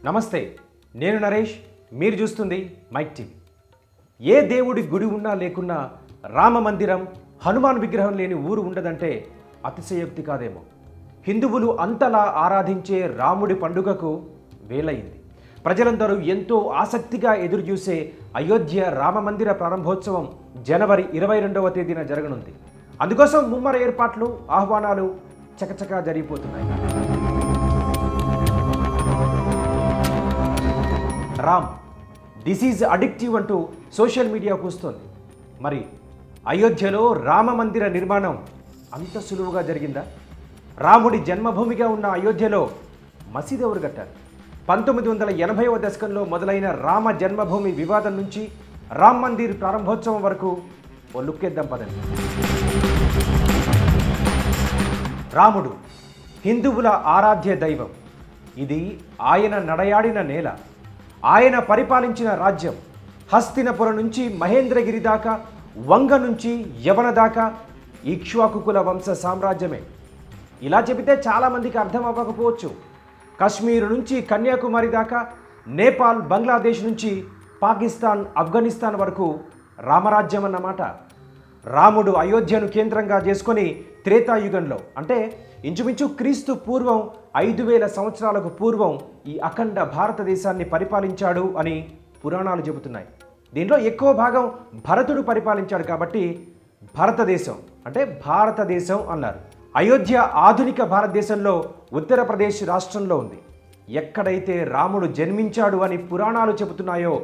నమస్తే, నేను నరేష్. మీరు చూస్తుంది మైక్ టీవీ. ఏ దేవుడి గుడి ఉన్నా లేకున్నా రామ మందిరం, హనుమాన్ విగ్రహం లేని ఊరు ఉండదంటే అతిశయోక్తి కాదేమో. హిందువులు అంతలా ఆరాధించే రాముడి పండుగకు వేలయింది. ప్రజలందరూ ఎంతో ఆసక్తిగా ఎదురుచూసే అయోధ్య రామ మందిర ప్రారంభోత్సవం జనవరి 22వ తేదీన జరగనుంది. అందుకోసం ముమ్మర ఏర్పాట్లు, ఆహ్వానాలు చకచకా జరిగిపోతున్నాయి. రామ్, దిస్ ఈజ్ అడిక్టివ్ అంటూ సోషల్ మీడియా కూస్తోంది. మరి అయోధ్యలో రామ మందిర నిర్మాణం అంత సులువుగా జరిగిందా? రాముడి జన్మభూమిగా ఉన్న అయోధ్యలో మసీదు ఎవరు కట్టారు? 1980వ దశకంలో మొదలైన రామ జన్మభూమి వివాదం నుంచి రామ్ మందిర్ ప్రారంభోత్సవం వరకు ఓ లుక్కేద్దాం పదండి. రాముడు హిందువుల ఆరాధ్య దైవం. ఇది ఆయన నడయాడిన నేల, ఆయన పరిపాలించిన రాజ్యం. హస్తినపురం నుంచి మహేంద్రగిరి దాకా, వంగ నుంచి యవన దాకా ఇక్ష్వాకుకుల వంశ సామ్రాజ్యమే. ఇలా చెబితే చాలామందికి అర్థం అవ్వకపోవచ్చు. కశ్మీరు నుంచి కన్యాకుమారి దాకా, నేపాల్, బంగ్లాదేశ్ నుంచి పాకిస్తాన్, ఆఫ్ఘనిస్తాన్ వరకు రామరాజ్యం అన్నమాట. రాముడు అయోధ్యను కేంద్రంగా చేసుకొని త్రేతాయుగంలో, అంటే ఇంచుమించు క్రీస్తు పూర్వం 5000 సంవత్సరాలకు పూర్వం ఈ అఖండ భారతదేశాన్ని పరిపాలించాడు అని పురాణాలు చెబుతున్నాయి. దీంట్లో ఎక్కువ భాగం భరతుడు పరిపాలించాడు కాబట్టి భారతదేశం అంటే భారతదేశం అన్నారు. అయోధ్య ఆధునిక భారతదేశంలో ఉత్తరప్రదేశ్ రాష్ట్రంలో ఉంది. ఎక్కడైతే రాముడు జన్మించాడు అని పురాణాలు చెబుతున్నాయో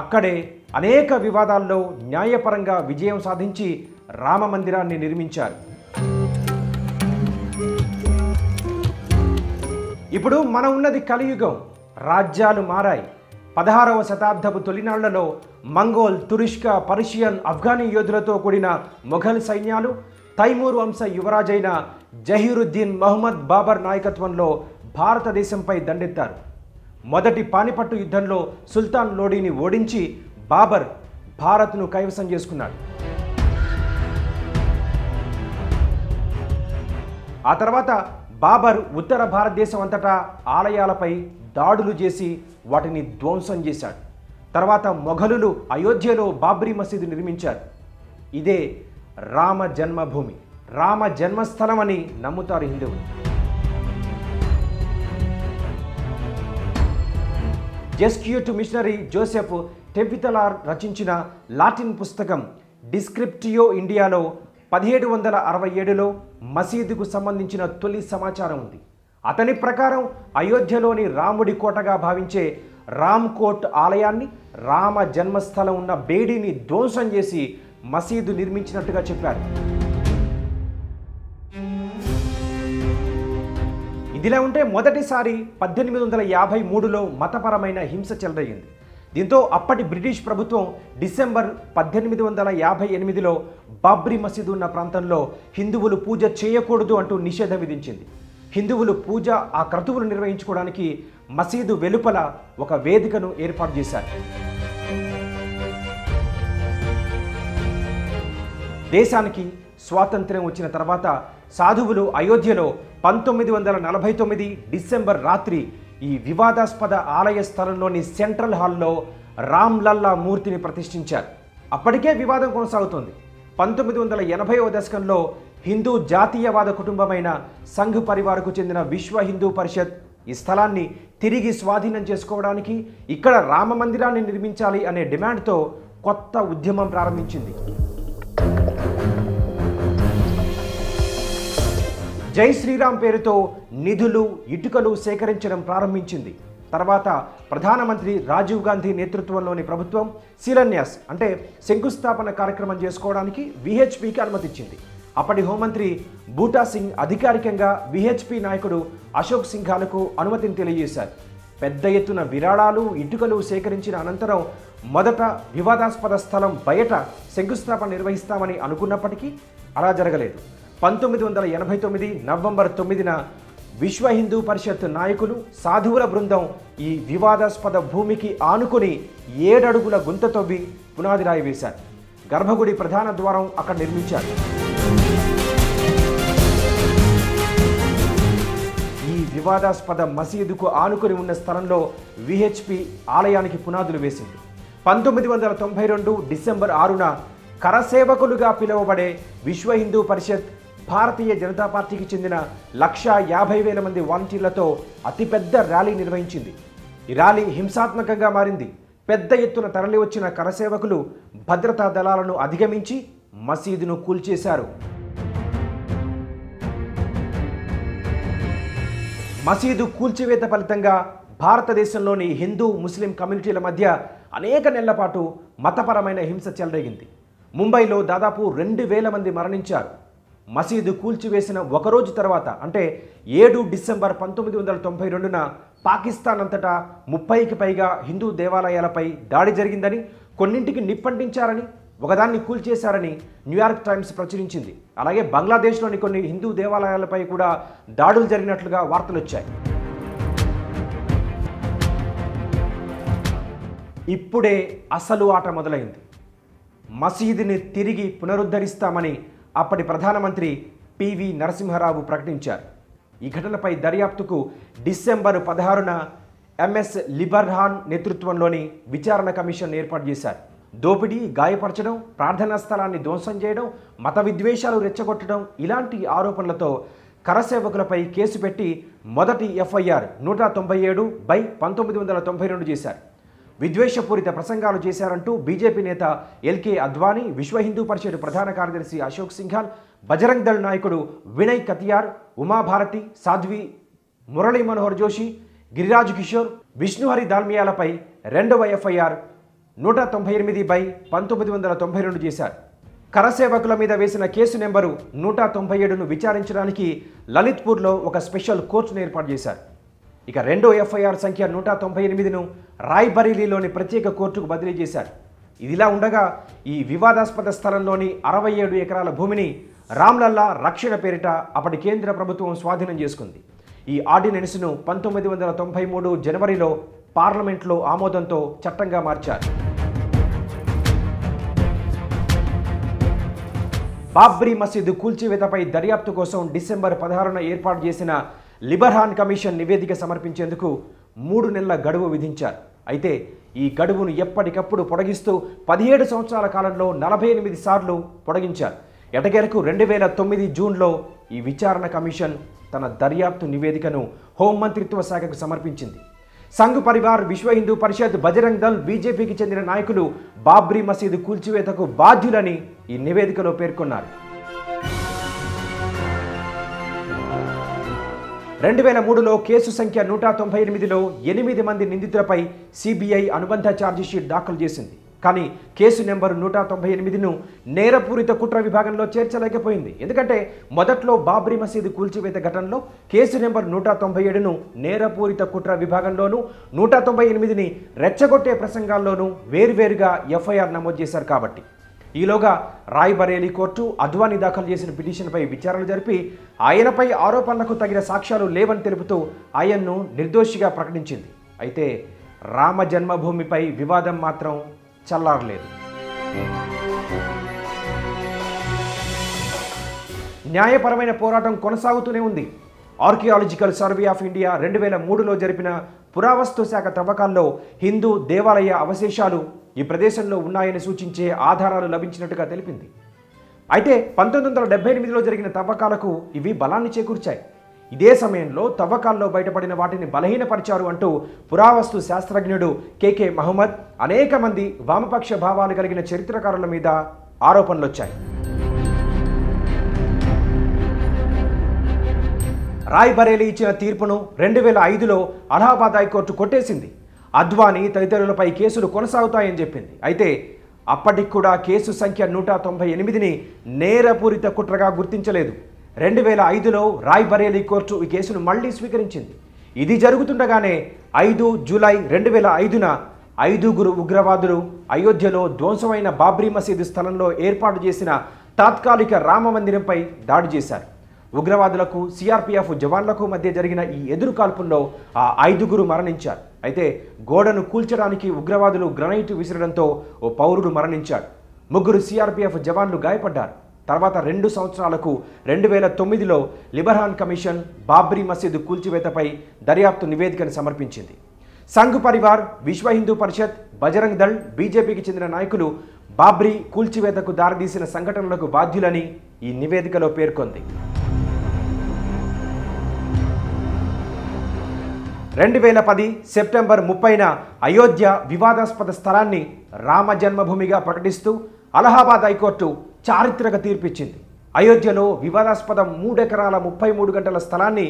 అక్కడే అనేక వివాదాల్లో న్యాయపరంగా విజయం సాధించి రామ మందిరాన్ని నిర్మించారు. ఇప్పుడు మనం ఉన్నది కలియుగం. రాజ్యాలు మారాయి. 16వ శతాబ్దపు తొలినాళ్లలో మంగోల్, తురుష్క, పర్షియన్, ఆఫ్ఘనీ యోధులతో కూడిన మొఘల్ సైన్యాలు తైమూర్ వంశ యువరాజైన జహీరుద్దీన్ మహమ్మద్ బాబర్ నాయకత్వంలో భారతదేశంపై దండెత్తారు. మొదటి పానిపట్టు యుద్ధంలో సుల్తాన్ లోడీని ఓడించి బాబర్ భారత్ను కైవసం చేసుకున్నాడు. ఆ తర్వాత బాబర్ ఉత్తర భారతదేశం అంతటా ఆలయాలపై దాడులు చేసి వాటిని ధ్వంసం చేశాడు. తర్వాత మొఘలులు అయోధ్యలో బాబ్రీ మసీదు నిర్మించారు. ఇదే రామ జన్మభూమి, రామ జన్మస్థలం అని నమ్ముతారు హిందువులు. జెస్క్యూట్ మిషనరీ జోసెఫ్ టెంపితలార్ రచించిన లాటిన్ పుస్తకం డిస్క్రిప్టియో ఇండియాలో 1767లో మసీదుకు సంబంధించిన తొలి సమాచారం ఉంది. అతని ప్రకారం అయోధ్యలోని రాముడి కోటగా భావించే రామ్ కోట్ ఆలయాన్ని, రామ జన్మస్థలం ఉన్న బేడీని ధ్వంసం చేసి మసీదు నిర్మించినట్టుగా చెప్పారు. ఇదిలా ఉంటే మొదటిసారి 1853లో మతపరమైన హింస చెలరేగింది. దీంతో అప్పటి బ్రిటిష్ ప్రభుత్వం డిసెంబర్ 1858లో బాబ్రీ మసీదు ఉన్న ప్రాంతంలో హిందువులు పూజ చేయకూడదు అంటూ నిషేధం విధించింది. హిందువులు పూజ, ఆ క్రతువులు నిర్వహించుకోవడానికి మసీదు వెలుపల ఒక వేదికను ఏర్పాటు చేశారు. దేశానికి స్వాతంత్ర్యం వచ్చిన తర్వాత సాధువులు అయోధ్యలో 1949 డిసెంబర్ రాత్రి ఈ వివాదాస్పద ఆలయ స్థలంలోని సెంట్రల్ హాల్లో రామ్లల్లా మూర్తిని ప్రతిష్ఠించారు. అప్పటికే వివాదం కొనసాగుతోంది. 1980వ దశకంలో హిందూ జాతీయవాద కుటుంబమైన సంఘ్ పరివార్కు చెందిన విశ్వ హిందూ పరిషత్ ఈ స్థలాన్ని తిరిగి స్వాధీనం చేసుకోవడానికి, ఇక్కడ రామ మందిరాన్ని నిర్మించాలి అనే డిమాండ్తో కొత్త ఉద్యమం ప్రారంభించింది. జై శ్రీరామ్ పేరుతో నిధులు, ఇటుకలు సేకరించడం ప్రారంభించింది. తర్వాత ప్రధానమంత్రి రాజీవ్ గాంధీ నేతృత్వంలోని ప్రభుత్వం శిలాన్యాస్ అంటే శంకుస్థాపన కార్యక్రమం చేసుకోవడానికి విహెచ్పికి అనుమతిచ్చింది. అప్పటి హోంమంత్రి బూటా సింగ్ అధికారికంగా విహెచ్పి నాయకుడు అశోక్ సింఘాలకు అనుమతిని తెలియజేశారు. పెద్ద ఎత్తున విరాళాలు, ఇటుకలు సేకరించిన అనంతరం మొదట వివాదాస్పద స్థలం బయట శంకుస్థాపన నిర్వహిస్తామని అనుకున్నప్పటికీ అలా జరగలేదు. 1989 నవంబర్ 9న విశ్వ హిందూ పరిషత్ నాయకులు, సాధువుల బృందం ఈ వివాదాస్పద భూమికి ఆనుకొని 7 అడుగుల గుంత తవ్వి పునాది రాయి వేశారు. గర్భగుడి ప్రధాన ద్వారం అక్కడ నిర్మించారు. ఈ వివాదాస్పద మసీదుకు ఆనుకొని ఉన్న స్థలంలో విహెచ్పి ఆలయానికి పునాదులు వేసింది. 1992 డిసెంబర్ 6న కరసేవకులుగా పిలువబడే విశ్వ హిందూ పరిషత్, భారతీయ జనతా పార్టీకి చెందిన 150,000 మంది వాలంటీర్లతో అతిపెద్ద ర్యాలీ నిర్వహించింది. ఈ ర్యాలీ హింసాత్మకంగా మారింది. పెద్ద ఎత్తున తరలివచ్చిన కరసేవకులు భద్రతా దళాలను అధిగమించి మసీదును కూల్చేశారు. మసీదు కూల్చివేత ఫలితంగా భారతదేశంలోని హిందూ ముస్లిం కమ్యూనిటీల మధ్య అనేక నెలల పాటు మతపరమైన హింస చెలరేగింది. ముంబైలో దాదాపు 2,000 మంది మరణించారు. మసీదు కూల్చివేసిన ఒకరోజు తర్వాత అంటే 7 డిసెంబర్ 1992న పాకిస్తాన్ అంతటా 30కి పైగా హిందూ దేవాలయాలపై దాడి జరిగిందని, కొన్నింటికి నిప్పంటించారని, ఒకదాన్ని కూల్చేశారని న్యూయార్క్ టైమ్స్ ప్రచురించింది. అలాగే బంగ్లాదేశ్లోని కొన్ని హిందూ దేవాలయాలపై కూడా దాడులు జరిగినట్లుగా వార్తలు వచ్చాయి. ఇప్పుడే అసలు ఆట మొదలైంది. మసీదుని తిరిగి పునరుద్ధరిస్తామని అప్పటి ప్రధానమంత్రి పివి నరసింహారావు ప్రకటించారు. ఈ ఘటనపై దర్యాప్తుకు డిసెంబర్ 16న ఎంఎస్ లిబర్హాన్ నేతృత్వంలోని విచారణ కమిషన్ ఏర్పాటు చేశారు. దోపిడీ, గాయపరచడం, ప్రార్థనా స్థలాన్ని ధ్వంసం చేయడం, మత విద్వేషాలు రెచ్చగొట్టడం ఇలాంటి ఆరోపణలతో కరసేవకులపై కేసు పెట్టి మొదటి ఎఫ్ఐఆర్ 197/1992 చేశారు. విద్వేషపూరిత ప్రసంగాలు చేశారంటూ బీజేపీ నేత ఎల్కే అద్వానీ, విశ్వ హిందూ పరిషత్ ప్రధాన కార్యదర్శి అశోక్ సింఘాల్, బజరంగ్ దళ్ నాయకుడు వినయ్ కతియార్, ఉమాభారతి, సాధ్వి, మురళీ మనోహర్ జోషి, గిరిరాజ్ కిషోర్, విష్ణుహరి దాల్మియాలపై రెండవ ఎఫ్ఐఆర్ 198/1992 చేశారు. కరసేవకుల మీద వేసిన కేసు నెంబరు 197ను విచారించడానికి లలిత్పూర్లో ఒక స్పెషల్ కోర్టును ఏర్పాటు చేశారు. ఇక రెండో ఎఫ్ఐఆర్ సంఖ్య 198ను రాయ్బరేలీలోని ప్రత్యేక కోర్టుకు బదిలీ చేశారు. ఇదిలా ఉండగా ఈ వివాదాస్పద స్థలంలోని 67 ఎకరాల భూమిని రామ్లల్లా రక్షణ పేరిట అప్పటి కేంద్ర ప్రభుత్వం స్వాధీనం చేసుకుంది. ఈ ఆర్డినెన్స్ను 1993 జనవరిలో పార్లమెంట్లో ఆమోదంతో చట్టంగా మార్చారు. బాబ్రీ మసీదు కూల్చివేతపై దర్యాప్తు కోసం డిసెంబర్ 16న ఏర్పాటు చేసిన లిబర్హాన్ కమిషన్ నివేదిక సమర్పించేందుకు 3 నెలల గడువు విధించారు. అయితే ఈ గడువును ఎప్పటికప్పుడు పొడిగిస్తూ 17 సంవత్సరాల కాలంలో 48 సార్లు పొడిగించారు. ఎటకేలకు 2009 జూన్లో ఈ విచారణ కమిషన్ తన దర్యాప్తు నివేదికను హోంమంత్రిత్వ శాఖకు సమర్పించింది. సంఘ్ పరివార్, విశ్వ హిందూ పరిషత్, బజరంగ్ దళ్, బీజేపీకి చెందిన నాయకులు బాబ్రీ మసీదు కూల్చివేతకు బాధ్యులని ఈ నివేదికలో పేర్కొన్నారు. 2003లో కేసు సంఖ్య 198లో 8 మంది నిందితులపై సిబిఐ అనుబంధ ఛార్జిషీట్ దాఖలు చేసింది. కానీ కేసు నెంబరు 198ను నేరపూరిత కుట్ర విభాగంలో చేర్చలేకపోయింది. ఎందుకంటే మొదట్లో బాబ్రీ మసీదు కూల్చివేత ఘటనలో కేసు నెంబర్ 197ను నేరపూరిత కుట్ర విభాగంలోనూ, 198ని రెచ్చగొట్టే ప్రసంగాల్లోనూ వేర్వేరుగా ఎఫ్ఐఆర్ నమోదు చేశారు. కాబట్టి ఈలోగా రాయ్బరేలీ కోర్టు అద్వానీ దాఖలు చేసిన పిటిషన్పై విచారణ జరిపి ఆయనపై ఆరోపణలకు తగిన సాక్ష్యాలు లేవని తెలుపుతూ ఆయన్ను నిర్దోషిగా ప్రకటించింది. అయితే రామ జన్మభూమిపై వివాదం మాత్రం చల్లారలేదు. న్యాయపరమైన పోరాటం కొనసాగుతూనే ఉంది. ఆర్కియాలజికల్ సర్వే ఆఫ్ ఇండియా 2003లో జరిపిన పురావస్తు శాఖ తవ్వకాల్లో హిందూ దేవాలయ అవశేషాలు ఈ ప్రదేశంలో ఉన్నాయని సూచించే ఆధారాలు లభించినట్టుగా తెలిపింది. అయితే 1978లో జరిగిన తవ్వకాలకు ఇవి బలాన్ని చేకూర్చాయి. ఇదే సమయంలో తవ్వకాల్లో బయటపడిన వాటిని బలహీనపరిచారు అంటూ పురావస్తు శాస్త్రజ్ఞుడు కేకే మహమ్మద్, అనేక మంది వామపక్ష భావాలు కలిగిన చరిత్రకారుల మీద ఆరోపణలొచ్చాయి. రాయ్బరేలీ ఇచ్చిన తీర్పును 2005లో అలహాబాద్ హైకోర్టు కొట్టేసింది. అద్వానీ తదితరులపై కేసులు కొనసాగుతాయని చెప్పింది. అయితే అప్పటికి కూడా కేసు సంఖ్య 198ని నేరపూరిత కుట్రగా గుర్తించలేదు. 2005లో రాయ్బరేలీ కోర్టు ఈ కేసును మళ్లీ స్వీకరించింది. ఇది జరుగుతుండగానే 5 జూలై 2005న 5గురు ఉగ్రవాదులు అయోధ్యలో ధ్వంసమైన బాబ్రీ మసీదు స్థలంలో ఏర్పాటు చేసిన తాత్కాలిక రామ మందిరంపై దాడి చేశారు. ఉగ్రవాదులకు, సిఆర్పిఎఫ్ జవాన్లకు మధ్య జరిగిన ఈ ఎదురు కాల్పుల్లో ఆ 5గురు మరణించారు. అయితే గోడను కూల్చడానికి ఉగ్రవాదులు గ్రనైట్ విసిరడంతో ఓ పౌరుడు మరణించాడు. 3 సిఆర్పిఎఫ్ జవాన్లు గాయపడ్డారు. తర్వాత 2 సంవత్సరాలకు 2009లో లిబర్హాన్ కమిషన్ బాబ్రీ మసీదు కూల్చివేతపై దర్యాప్తు నివేదికను సమర్పించింది. సంఘ్ పరివార్, విశ్వ హిందూ పరిషత్, బజరంగ్ దళ్, బీజేపీకి చెందిన నాయకులు బాబ్రీ కూల్చివేతకు దారితీసిన సంఘటనలకు బాధ్యులని ఈ నివేదికలో పేర్కొంది. 2010 సెప్టెంబర్ 30న అయోధ్య వివాదాస్పద స్థలాన్ని రామ జన్మభూమిగా ప్రకటిస్తూ అలహాబాద్ హైకోర్టు చారిత్రక తీర్పిచ్చింది. అయోధ్యలో వివాదాస్పద 3 ఎకరాల 33 గంటల స్థలాన్ని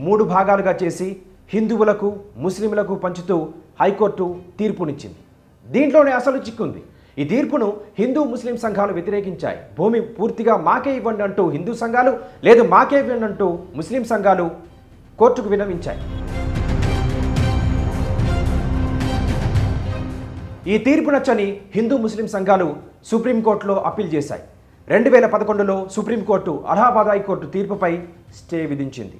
3 భాగాలుగా చేసి హిందువులకు, ముస్లింలకు పంచుతూ హైకోర్టు తీర్పునిచ్చింది. దీంట్లోనే అసలు చిక్కుంది. ఈ తీర్పును హిందూ ముస్లిం సంఘాలు వ్యతిరేకించాయి. భూమి పూర్తిగా మాకే ఇవ్వండి అంటూ హిందూ సంఘాలు, లేదు మాకే ఇవ్వండి అంటూ ముస్లిం సంఘాలు కోర్టుకు విన్నవించాయి. ఈ తీర్పు నచ్చని హిందూ ముస్లిం సంఘాలు సుప్రీంకోర్టులో అప్పీల్ చేశాయి. 2011లో సుప్రీంకోర్టు అలహాబాద్ హైకోర్టు తీర్పుపై స్టే విధించింది.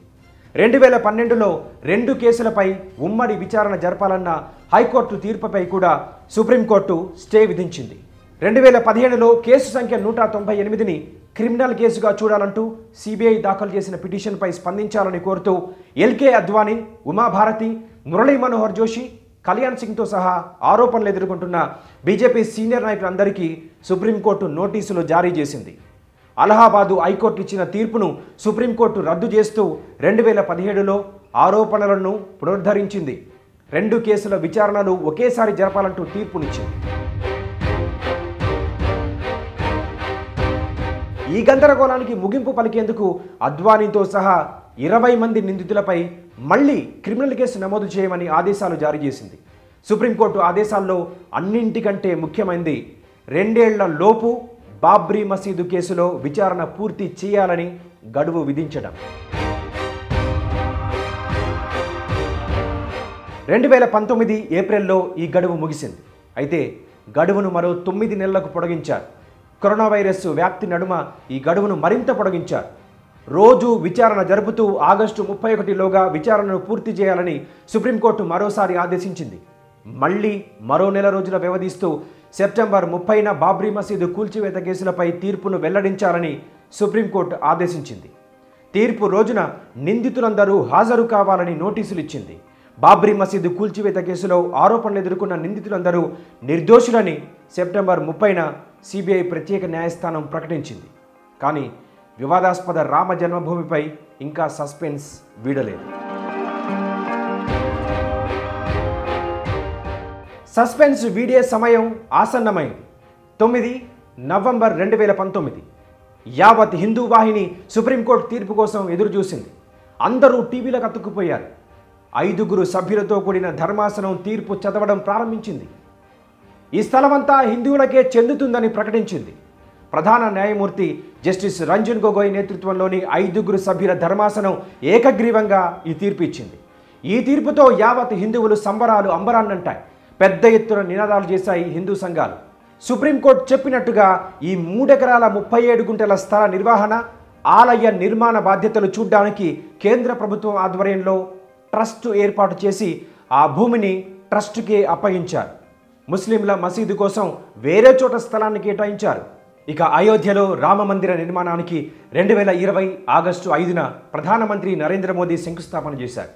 2012లో 2 కేసులపై ఉమ్మడి విచారణ జరపాలన్న హైకోర్టు తీర్పుపై కూడా సుప్రీంకోర్టు స్టే విధించింది. 2015లో కేసు సంఖ్య 198ని క్రిమినల్ కేసుగా చూడాలంటూ సిబిఐ దాఖలు చేసిన పిటిషన్పై స్పందించాలని కోరుతూ ఎల్కే అద్వానీ, ఉమాభారతి, మురళీ మనోహర్ జోషి, కళ్యాణ్ సింగ్తో సహా ఆరోపణలు ఎదుర్కొంటున్న బీజేపీ సీనియర్ నాయకులందరికీ సుప్రీంకోర్టు నోటీసులు జారీ చేసింది. అలహాబాదు హైకోర్టు ఇచ్చిన తీర్పును సుప్రీంకోర్టు రద్దు చేస్తూ 2017లో ఆరోపణలను పునరుద్ధరించింది. 2 కేసుల విచారణలు ఒకేసారి జరపాలంటూ తీర్పునిచ్చింది. ఈ గందరగోళానికి ముగింపు పలికేందుకు అద్వానీతో సహా 20 మంది నిందితులపై మళ్లీ క్రిమినల్ కేసు నమోదు చేయమని ఆదేశాలు జారీ చేసింది. సుప్రీంకోర్టు ఆదేశాల్లో అన్నింటికంటే ముఖ్యమైనది 2 ఏళ్ల లోపు బాబ్రీ మసీదు కేసులో విచారణ పూర్తి చేయాలని గడువు విధించడం. 2019 ఏప్రిల్లో ఈ గడువు ముగిసింది. అయితే గడువును మరో 9 నెలలకు పొడిగించారు. కరోనా వైరస్ వ్యాప్తి నడుమ ఈ గడువును మరింత పొడిగించారు. రోజు విచారణ జరుపుతూ ఆగస్టు 31లోగా విచారణను పూర్తి చేయాలని సుప్రీంకోర్టు మరోసారి ఆదేశించింది. మళ్లీ మరో నెల రోజుల వ్యవధిస్తూ సెప్టెంబర్ 30న బాబ్రీ మసీదు కూల్చివేత కేసులపై తీర్పును వెల్లడించాలని సుప్రీంకోర్టు ఆదేశించింది. తీర్పు రోజున నిందితులందరూ హాజరు కావాలని నోటీసులు ఇచ్చింది. బాబ్రీ మసీదు కూల్చివేత కేసులో ఆరోపణలు ఎదుర్కొన్న నిందితులందరూ నిర్దోషులని సెప్టెంబర్ 30న సిబిఐ ప్రత్యేక న్యాయస్థానం ప్రకటించింది. కానీ వివాదాస్పద రామ జన్మభూమిపై ఇంకా సస్పెన్స్ వీడలేదు. సస్పెన్స్ వీడే సమయం ఆసన్నమైంది. 9 నవంబర్ 2019 యావత్ హిందూ వాహిని సుప్రీంకోర్టు తీర్పు కోసం ఎదురుచూసింది. అందరూ టీవీలకు అతుక్కుపోయారు. 5 సభ్యులతో కూడిన ధర్మాసనం తీర్పు చదవడం ప్రారంభించింది. ఈ స్థలమంతా హిందువులకే చెందుతుందని ప్రకటించింది. ప్రధాన న్యాయమూర్తి జస్టిస్ రంజన్ గొగోయ్ నేతృత్వంలోని 5 సభ్యుల ధర్మాసనం ఏకగ్రీవంగా ఈ తీర్పు ఇచ్చింది. ఈ తీర్పుతో యావత్ హిందువులు సంబరాలు అంబరాన్నంటాయి. పెద్ద ఎత్తున నినాదాలు చేశాయి హిందూ సంఘాలు. సుప్రీంకోర్టు చెప్పినట్టుగా ఈ 3 ఎకరాల 37 గుంటల స్థల నిర్వహణ, ఆలయ నిర్మాణ బాధ్యతలు చూడ్డానికి కేంద్ర ప్రభుత్వం ఆధ్వర్యంలో ట్రస్ట్ ఏర్పాటు చేసి ఆ భూమిని ట్రస్టుకే అప్పగించారు. ముస్లింల మసీదు కోసం వేరే చోట స్థలాన్ని కేటాయించారు. ఇక అయోధ్యలో రామ మందిర నిర్మాణానికి 2020 ఆగస్టు 5న ప్రధానమంత్రి నరేంద్ర మోదీ శంకుస్థాపన చేశారు.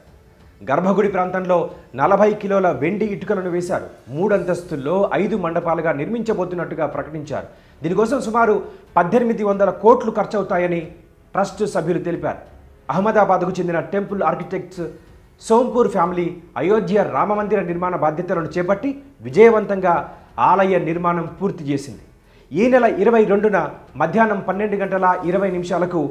గర్భగుడి ప్రాంతంలో 40 కిలోల వెండి ఇటుకలను వేశారు. 3 అంతస్తుల్లో 5 మండపాలుగా నిర్మించబోతున్నట్టుగా ప్రకటించారు. దీనికోసం సుమారు 1800 కోట్లు ఖర్చవుతాయని ట్రస్ట్ సభ్యులు తెలిపారు. అహ్మదాబాద్కు చెందిన temple architects Sompur family Ayodhya రామమందిర నిర్మాణ బాధ్యతలను చేపట్టి విజయవంతంగా ఆలయ నిర్మాణం పూర్తి చేసింది. ఈ నెల 22న మధ్యాహ్నం 12:20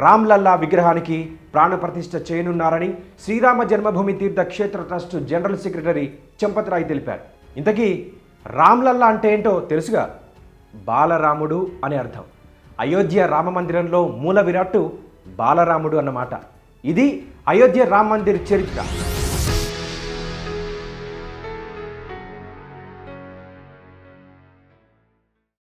రామ్లల్లా విగ్రహానికి ప్రాణప్రతిష్ఠ చేయనున్నారని శ్రీరామ జన్మభూమి తీర్థ క్షేత్ర ట్రస్ట్ జనరల్ సెక్రటరీ చంపతరాయ్ తెలిపారు. ఇంతకీ రామ్లల్లా అంటే ఏంటో తెలుసుగా? బాలరాముడు అని అర్థం. అయోధ్య రామ మందిరంలో మూల విరాట్టు బాలరాముడు అన్నమాట. ఇది అయోధ్య రామ మందిర్ చరిత్ర.